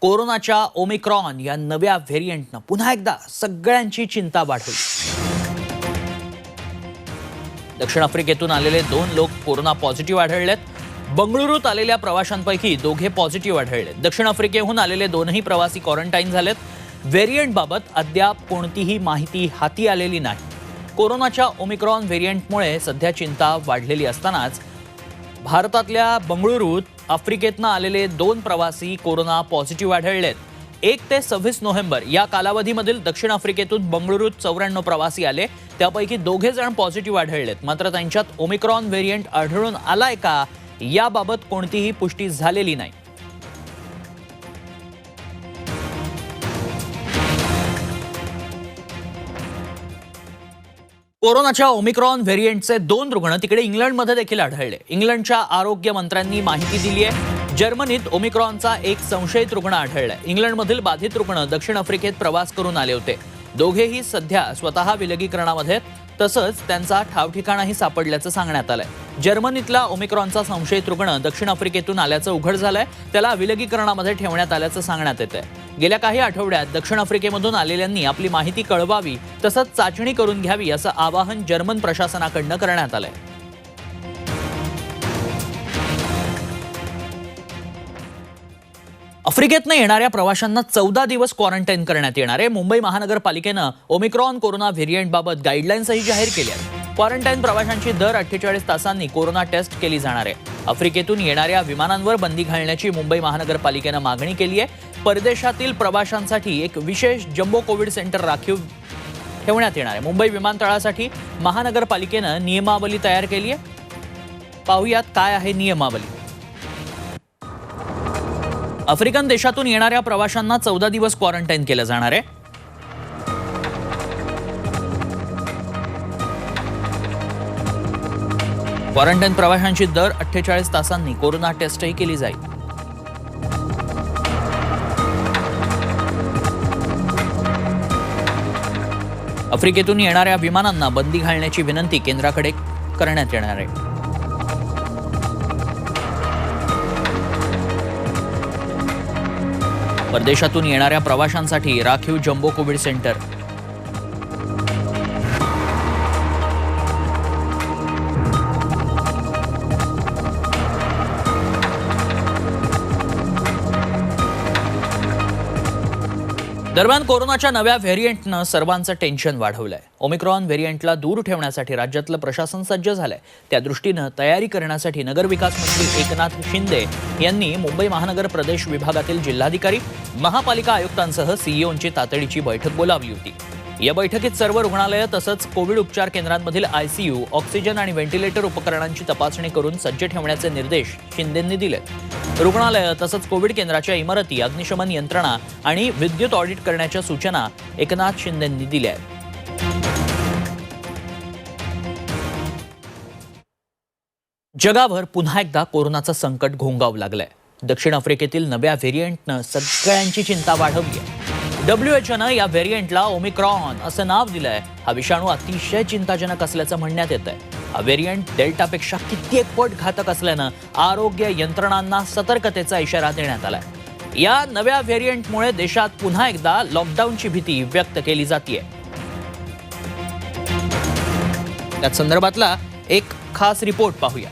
कोरोनाच्या ओमिक्रॉन या नव्या व्हेरियंटनं पुन्हा एकदा सगळ्यांची चिंता वाढवली। दक्षिण आफ्रिकेतून आलेले 2 लोक कोरोना पॉझिटिव्ह आढळलेत। बंगळुरूत आलेल्या प्रवाशांपैकी 2 पॉझिटिव्ह आढळले। दक्षिण आफ्रिकेहून आलेले 2ही प्रवासी क्वारंटाईन झालेत। व्हेरियंटबाबत अद्याप कोणतीही माहिती हाती आलेली नाही। कोरोनाच्या ओमिक्रॉन व्हेरियंटमुळे सध्या चिंता वाढलेली असतानाच भारतातल्या बंगळुरूत आफ्रिकेतनं आलेले 2 प्रवासी कोरोना पॉझिटिव्ह आढळलेत। 1 ते 26 नोव्हेंबर या कालावधीमधील दक्षिण आफ्रिकेतून बंगळुरूत 94 प्रवासी आले, त्यापैकी 2 जण पॉझिटिव्ह आढळलेत। मात्र त्यांच्यात ओमिक्रॉन व्हेरियंट आढळून आलाय का याबाबत कोणतीही पुष्टी झालेली नाही। कोरोनाच्या ओमिक्रॉन व्हेरियंटचे 2 रुग्ण तिकडे इंग्लंडमध्ये देखील आढळले। इंग्लंडच्या आरोग्य मंत्र्यांनी माहिती दिली आहे। जर्मनीत ओमिक्रॉनचा एक संशयित रुग्ण आढळलाय। इंग्लंडमधील बाधित रुग्ण दक्षिण आफ्रिकेत प्रवास करून आले होते। दोघेही सध्या स्वतः विलगीकरणामध्ये, तसंच त्यांचा ठावठिकाणाही सापडल्याचं सांगण्यात आलंय। जर्मनीतला ओमिक्रॉनचा संशयित रुग्ण दक्षिण आफ्रिकेतून आल्याचं उघड झालंय, त्याला विलगीकरणामध्ये ठेवण्यात आल्याचं सांगण्यात येतंय। गेल्या काही आठवड्यात दक्षिण आफ्रिकेमधून आलेल्यांनी आपली माहिती कळवावी, तसंच चाचणी करून घ्यावी असं आवाहन जर्मन प्रशासनाकडून करण्यात आलंय। आफ्रिकेतनं येणाऱ्या प्रवाशांना 14 दिवस क्वारंटाईन करण्यात येणार आहे। मुंबई महानगरपालिकेनं ओमिक्रॉन कोरोना व्हेरियंटबाबत गाईडलाईन्सही जाहीर केल्या आहेत। क्वारंटाईन प्रवाशांची दर 48 तासांनी कोरोना टेस्ट केली जाणार आहे। आफ्रिकेतून येणाऱ्या विमानांवर बंदी घालण्याची मुंबई महानगरपालिकेनं मागणी केली आहे। परदेशातील प्रवाशांसाठी एक विशेष जम्बो कोविड सेंटर राखीव ठेवण्यात येणार आहे। मुंबई विमानतळासाठी महानगरपालिकेनं नियमावली तयार केली आहे। पाहूयात काय आहे नियमावली। आफ्रिकन देशातून येणाऱ्या प्रवाशांना 14 दिवस क्वारंटाईन केलं जाणार आहे। क्वारंटाईन प्रवाशांची दर 48 तासांनी कोरोना टेस्टही केली जाईल। आफ्रिकेतून येणाऱ्या विमानांना बंदी घालण्याची विनंती केंद्राकडे करण्यात येणार आहे। परदेशातून येणाऱ्या प्रवाशांसाठी राखीव जम्बो कोविड सेंटर। दरम्यान कोरोनाच्या नव्या व्हेरियंटनं सर्वांचं टेन्शन वाढवलंय। ओमिक्रॉन व्हेरियंटला दूर ठेवण्यासाठी राज्यातलं प्रशासन सज्ज झालंय। त्या दृष्टीनं तयारी करण्यासाठी नगरविकास मंत्री एकनाथ शिंदे यांनी मुंबई महानगर प्रदेश विभागातील जिल्हाधिकारी, महापालिका आयुक्तांसह सीईओंची तातडीची बैठक बोलावली होती। या बैठकीत सर्व रुग्णालयं तसंच कोविड उपचार केंद्रांमधील आयसीयू, ऑक्सिजन आणि व्हेंटिलेटर उपकरणांची तपासणी करून सज्ज ठेवण्याचे निर्देश शिंदेंनी दिले। रुग्णालयं तसंच कोविड केंद्राच्या इमारती, अग्निशमन यंत्रणा आणि विद्युत ऑडिट करण्याच्या सूचना एकनाथ शिंदेंनी दिल्या आहेत। जगावर पुन्हा एकदा कोरोनाचं संकट घोंगावू लागलंय। दक्षिण आफ्रिकेतील नव्या व्हेरियंटनं सगळ्यांची चिंता वाढवली आहे। WHOनं या व्हेरियंटला ओमिक्रॉन असं नाव दिलंय। हा विषाणू अतिशय चिंताजनक असल्याचं म्हणण्यात येतंय। हा व्हेरियंट डेल्टापेक्षा कित्येक पट घातक असल्यानं आरोग्य यंत्रणांना सतर्कतेचा इशारा देण्यात आलाय। या नव्या व्हेरियंटमुळे देशात पुन्हा एकदा लॉकडाऊनची भीती व्यक्त केली जातेय। त्या संदर्भातला एक खास रिपोर्ट पाहूया।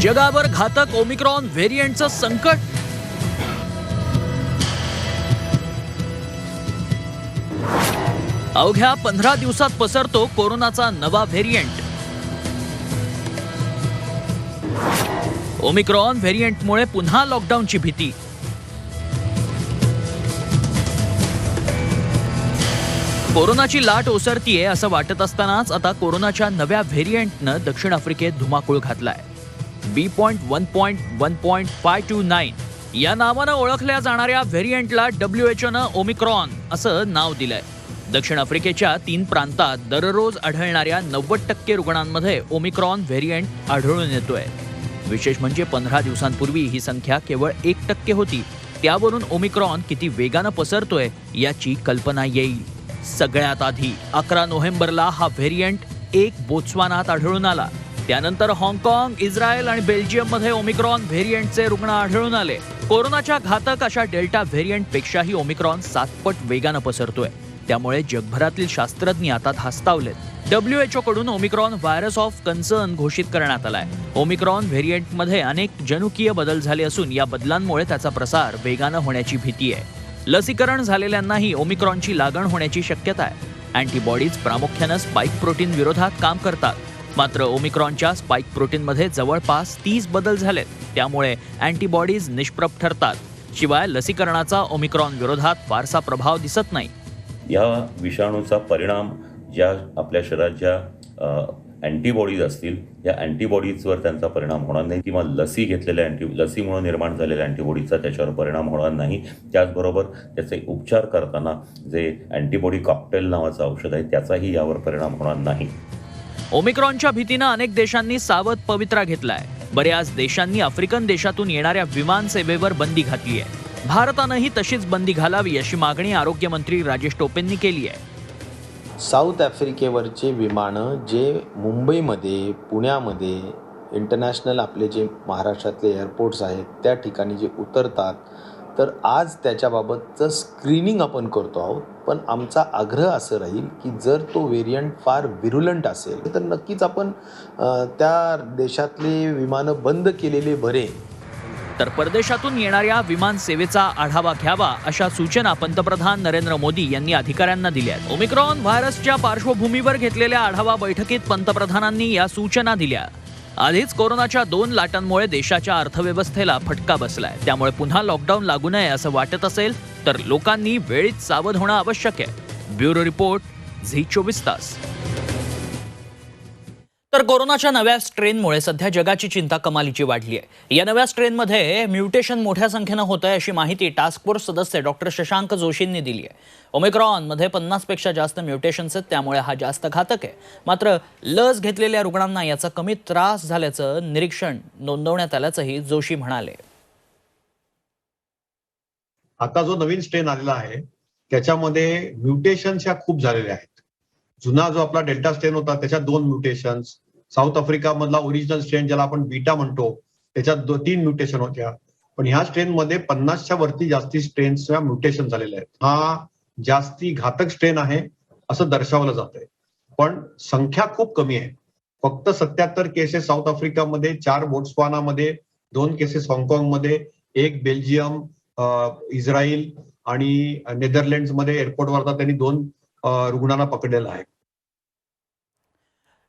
जगावर घातक ओमिक्रॉन व्हेरियंटचं संकट। अवघ्या 15 दिवसात पसरतो कोरोनाचा नवा व्हेरियंट। ओमिक्रॉन व्हेरियंटमुळे पुन्हा लॉकडाऊनची भीती। कोरोनाची लाट ओसरतीये असं वाटत असतानाच आता कोरोनाच्या नव्या व्हेरियंटनं दक्षिण आफ्रिकेत धुमाकूळ घातलाय। B.1.1.529 या नावानं ओळखल्या जाणाऱ्या व्हेरियंटला WHOनं ओमिक्रॉन असं नाव दिलंय। दक्षिण आफ्रिकेच्या 3 प्रांतात दररोज आढळणाऱ्या 90% रुग्णांमध्ये ओमिक्रॉन व्हेरियंट आढळून येतोय। विशेष म्हणजे 15 दिवसांपूर्वी ही संख्या केवळ 1% होती। त्यावरून ओमिक्रॉन किती वेगानं पसरतोय याची कल्पना येईल। सगळ्यात आधी 11 नोव्हेंबरला हा व्हेरियंट एक बोत्स्वानात आढळून आला. त्यानंतर हाँगकाँग, इस्रायल आणि बेल्जियममध्ये ओमिक्रॉन व्हेरियंटचे रुग्ण आढळून आले. कोरोनाच्या घातक अशा डेल्टा व्हेरियंटपेक्षाही ओमिक्रॉन 7 पट वेगानं पसरतोय. त्यामुळे जगभरातील शास्त्रज्ञ आता धास्तावलेत. WHO कडून ओमिक्रॉन व्हायरस ऑफ कन्सर्न घोषित करण्यात आलाय. ओमिक्रॉन व्हेरियंटमध्ये अनेक जनुकीय बदल झाले असून या बदलांमुळे त्याचा प्रसार वेगानं होण्याची भीती आहे. लसीकरण झालेल्यांनाही ओमिक्रॉनची लागण होण्याची शक्यता आहे. अँटीबॉडीज प्रामुख्यानं स्पाइक प्रोटीन विरोधात काम करतात. मात्र ओमिक्रॉनच्या स्पाइक प्रोटीनमध्ये जवळपास 30 बदल झालेत. त्यामुळे अँटीबॉडीज निष्प्रभ ठरतात. शिवाय लसीकरणाचा ओमिक्रॉन विरोधात फारसा प्रभाव दिसत नाही. या विषाणूचा परिणाम ज्या आपल्या शरीरात ज्या अँटीबॉडीज असतील या अँटीबॉडीजवर त्यांचा परिणाम होणार नाही किंवा लसी घेतलेल्या लसीमुळे निर्माण झालेल्या अँटीबॉडीजचा त्याच्यावर परिणाम होणार नाही. त्याचबरोबर त्याचे उपचार करताना जे अँटीबॉडी कॉकटेल नावाचं औषध आहे त्याचाही यावर परिणाम होणार नाही. ओमिक्रॉनच्या भीतीनं अनेक देशांनी सावध पवित्रा घेतलाय. बऱ्याच देशांनी आफ्रिकन देशातून येणाऱ्या विमान सेवेवर बंदी घातली आहे. भारतानंही तशीच बंदी घालावी अशी मागणी आरोग्यमंत्री राजेश टोपेंनी केली आहे. साऊथ आफ्रिकेवरचे विमानं जे मुंबईमध्ये, पुण्यामध्ये, इंटरनॅशनल आपले जे महाराष्ट्रातले एअरपोर्ट्स आहेत त्या ठिकाणी जे उतरतात, तर आज त्याच्याबाबतचं स्क्रीनिंग आपण करतो आहोत. पण आमचा आग्रह असं राहील की जर तो व्हेरियंट फार विरुलंट असेल तर नक्कीच आपण त्या देशातले विमानं बंद केलेले बरे. तर परदेशातून येणाऱ्या विमान सेवेचा आढावा घ्यावा अशा सूचना पंतप्रधान नरेंद्र मोदी यांनी अधिकाऱ्यांना दिल्या आहेत. ओमिक्रॉन व्हायरसच्या पार्श्वभूमीवर घेतलेल्या आढावा बैठकीत पंतप्रधानांनी या सूचना दिल्या. आधीच कोरोनाच्या 2 लाटांमुळे देशाच्या अर्थव्यवस्थेला फटका बसलाय. त्यामुळे पुन्हा लॉकडाऊन लागू नये असं वाटत असेल तर लोकांनी वेळीच सावध होणं आवश्यक आहे. ब्युरो रिपोर्ट, झी 24 तास. तर कोरोनाच्या नव्या स्ट्रेनमुळे सध्या जगाची चिंता कमालीची वाढली आहे. या नव्या स्ट्रेनमध्ये म्युटेशन मोठ्या संख्येनं होत आहे अशी माहिती टास्क फोर्स सदस्य डॉक्टर शशांक जोशींनी दिली आहे. ओमिक्रॉनमध्ये 50 पेक्षा जास्त म्युटेशन्स आहेत. त्यामुळे हा जास्त घातक आहे. मात्र लस घेतलेल्या रुग्णांना याचा कमी त्रास झाल्याचं निरीक्षण नोंदवण्यात आल्याचंही जोशी म्हणाले. आता जो नवीन स्ट्रेन आलेला आहे त्याच्यामध्ये म्युटेशन्स ह्या खूप झालेल्या आहेत. जुना जो आपला डेल्टा स्ट्रेन होता त्याच्यात 2 म्युटेशन्स, साऊथ आफ्रिका मधला ओरिजिनल स्ट्रेन ज्याला आपण बीटा म्हणतो त्याच्यात 3 म्युटेशन होत्या. पण ह्या स्ट्रेन मध्ये 50च्या वरती जास्ती स्ट्रेन्सच्या म्युटेशन झालेले आहेत. हा जास्ती घातक स्ट्रेन आहे असं दर्शवलं जात आहे. पण संख्या खूप कमी आहे. फक्त 77 केसेस साऊथ आफ्रिकामध्ये, 4 बोट्स्वानामध्ये, 2 केसेस हाँगकाँगमध्ये, 1 बेल्जियम, इस्रायल आणि नेदरलँड्समध्ये एअरपोर्टवरता त्यांनी 2 रुग्णांना पकडलेलं आहे.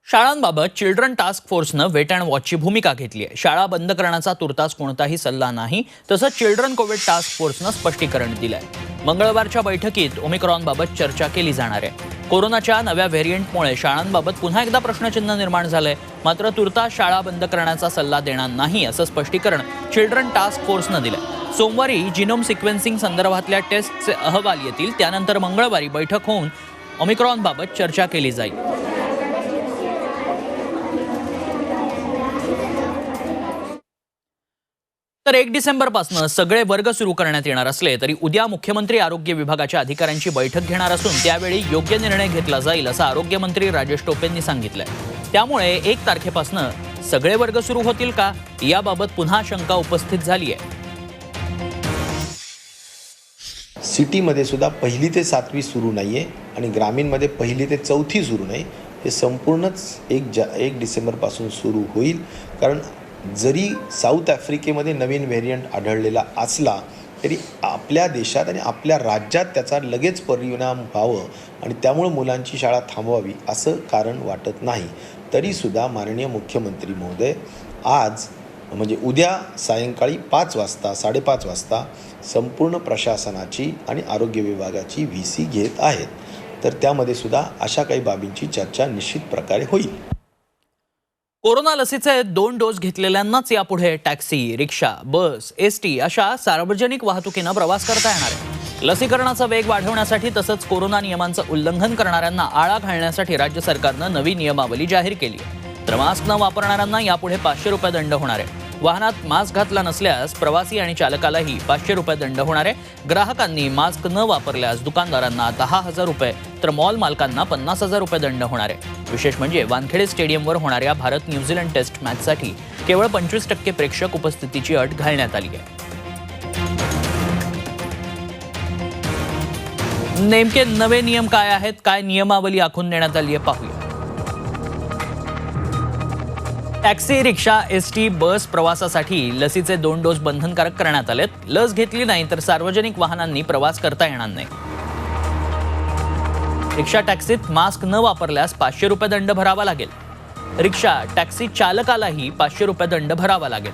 शाळांबाबत चिल्ड्रन टास्क फोर्सनं वेट अँड वॉचची भूमिका घेतली आहे. शाळा बंद करण्याचा तुर्तास कोणताही सल्ला नाही. तसंच चिल्ड्रन कोविड टास्क फोर्सनं स्पष्टीकरण दिलंय. मंगळवारच्या बैठकीत ओमिक्रॉनबाबत चर्चा केली जाणार आहे. कोरोनाच्या नव्या व्हेरियंटमुळे शाळांबाबत पुन्हा एकदा प्रश्नचिन्ह निर्माण झालंय. मात्र तुर्तास शाळा बंद करण्याचा सल्ला देणार नाही असं स्पष्टीकरण चिल्ड्रन टास्क फोर्सनं दिलंय. सोमवारी जिनोम सिक्वेन्सिंग संदर्भातल्या टेस्टचे अहवाल येतील. त्यानंतर मंगळवारी बैठक होऊन ओमिक्रॉनबाबत चर्चा केली जाईल. तर 1 डिसेंबरपासून सगळे वर्ग सुरू करण्यात येणार असले तरी उद्या मुख्यमंत्री आरोग्य विभागाच्या अधिकाऱ्यांची बैठक घेणार असून त्यावेळी योग्य निर्णय घेतला जाईल असं आरोग्यमंत्री राजेश टोपेंनी सांगितलंय. त्यामुळे 1 तारखेपासून सगळे वर्ग सुरू होतील का याबाबत पुन्हा शंका उपस्थित झाली आहे. सिटीमध्ये सुद्धा 1ली ते 7वी सुरू नाही आहे आणि ग्रामीणमध्ये 1ली ते 4थी सुरू नाही. हे संपूर्णच 1 डिसेंबरपासून सुरू होईल. कारण जरी साऊथ आफ्रिकेमध्ये नवीन व्हेरियंट आढळलेला असला तरी आपल्या देशात आणि आपल्या राज्यात त्याचा लगेच परिणाम व्हावं आणि त्यामुळे मुलांची शाळा थांबवावी असं कारण वाटत नाही. तरीसुद्धा माननीय मुख्यमंत्री महोदय आज म्हणजे उद्या सायंकाळी 5 वाजता 5:30 वाजता संपूर्ण प्रशासनाची आणि आरोग्य विभागाची VC घेत आहेत. तर त्यामध्ये सुद्धा अशा काही बाबींची चर्चा निश्चित प्रकारे होईल. कोरोना लसीचे 2 डोस घेतलेल्यांनाच यापुढे टॅक्सी, रिक्षा, बस, ST अशा सार्वजनिक वाहतुकीनं प्रवास करता येणार आहे. लसीकरणाचा वेग वाढवण्यासाठी तसंच कोरोना नियमांचं उल्लंघन करणाऱ्यांना आळा घालण्यासाठी राज्य सरकारनं नवी नियमावली जाहीर केली आहे. तर मास्क न वापरणाऱ्यांना यापुढे 500 रुपये दंड होणार आहे. वाहनात मास्क घातला नसल्यास प्रवासी आणि चालकालाही 500 रुपये दंड होणार आहे. ग्राहकांनी मास्क न वापरल्यास दुकानदारांना 10,000 रुपये तर मॉल मालकांना 50,000 रुपये दंड होणार आहे. विशेष म्हणजे वानखेडे स्टेडियमवर होणाऱ्या भारत न्यूझीलंड टेस्ट मॅचसाठी केवळ 25% प्रेक्षक उपस्थितीची अट घालण्यात आली आहे. नेमके नवे नियम काय आहेत, काय नियमावली आखून देण्यात आली आहे पाहूया. टॅक्सी, रिक्षा, एसटी, बस प्रवासासाठी लसीचे 2 डोस बंधनकारक करण्यात आलेत. लस घेतली नाही तर सार्वजनिक वाहनांनी प्रवास करता येणार नाही. रिक्षा, टॅक्सीत मास्क न वापरल्यास 500 रुपये दंड भरावा लागेल. रिक्षा, टॅक्सी चालकालाही 500 रुपये दंड भरावा लागेल.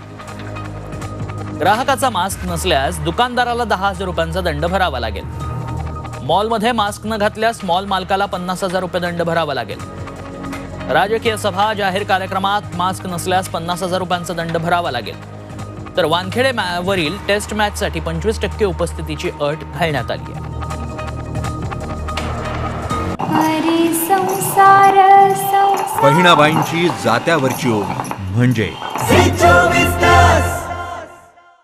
ग्राहकाचा मास्क नसल्यास दुकानदाराला 10,000 रुपयांचा दंड भरावा लागेल. मॉलमध्ये मास्क न घातल्यास मॉल मालकाला 50,000 रुपये दंड भरावा लागेल. राजकीय सभा, जाहीर कार्यक्रमात मास्क नसल्यास 50,000 रुपयांचा दंड भरावा लागेल. तर वानखेडे वरील टेस्ट मॅचसाठी 25% उपस्थितीची अट घालण्यात आली आहे. बहिणाबाईंची जात्यावरची ओवी म्हणजे